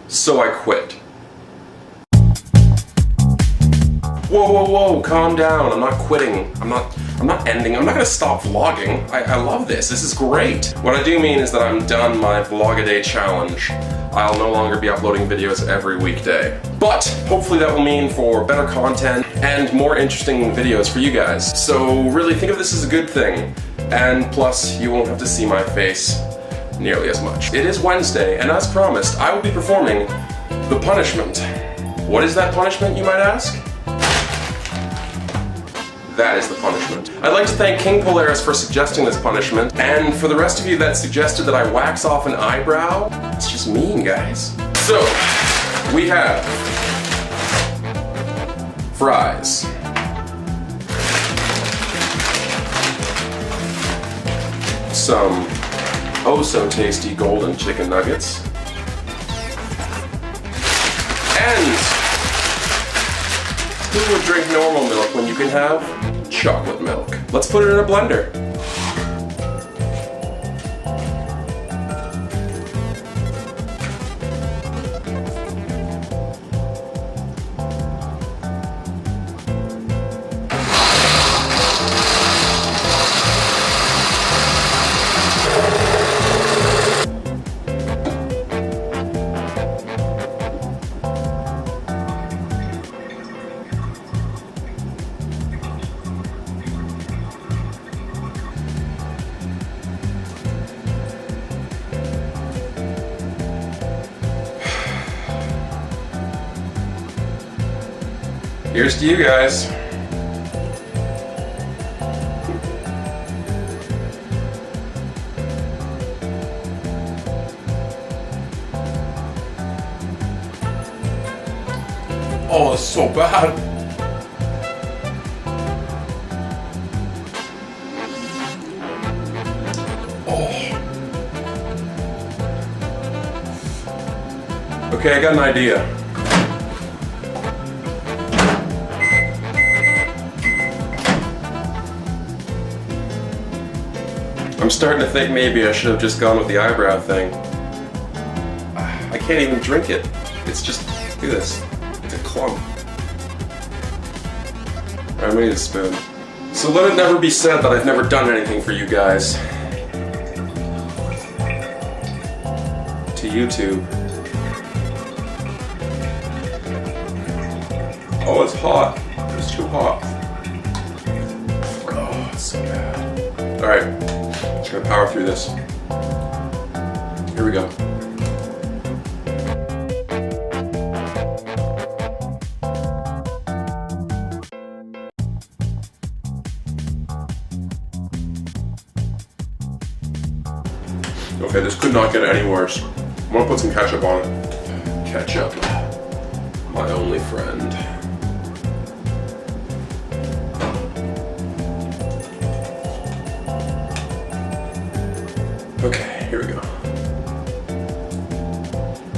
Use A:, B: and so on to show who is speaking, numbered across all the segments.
A: so I quit. Whoa, whoa, whoa, calm down. I'm not quitting. I'm not ending. I'm not gonna stop vlogging. I love this. This is great. What I do mean is that I'm done my vlog-a-day challenge. I'll no longer be uploading videos every weekday. But hopefully that will mean for better content and more interesting videos for you guys. So really think of this as a good thing. And plus, you won't have to see my face nearly as much. It is Wednesday, and as promised, I will be performing the punishment. What is that punishment, you might ask? That is the punishment. I'd like to thank King Polaris for suggesting this punishment, and for the rest of you that suggested that I wax off an eyebrow, it's just mean, guys. So, we have fries, some oh-so-tasty golden chicken nuggets, and who would drink normal milk when you can have chocolate milk? Let's put it in a blender. Here's to you guys. Oh, it's so bad. Oh. Okay, I got an idea. I'm starting to think maybe I should have just gone with the eyebrow thing. I can't even drink it. It's just, look at this. It's a clump. Alright, I'm gonna need a spoon. So let it never be said that I've never done anything for you guys. To YouTube. Oh, it's hot. It's too hot. Oh, it's so bad. Alright. Just gonna power through this. Here we go. Okay, this could not get any worse. I'm gonna put some ketchup on it. Ketchup, my only friend. Okay, here we go.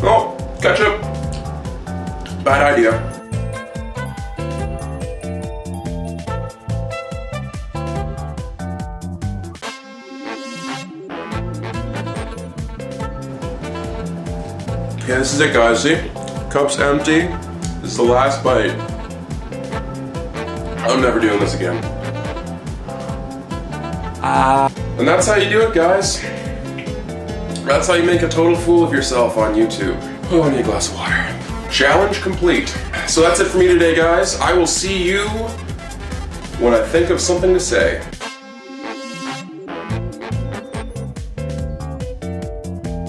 A: Oh, ketchup! Bad idea. Okay, this is it, guys. See? Cup's empty. This is the last bite. I'm never doing this again. And that's how you do it, guys. That's how you make a total fool of yourself on YouTube. Oh, I need a glass of water. Challenge complete. So that's it for me today, guys. I will see you when I think of something to say.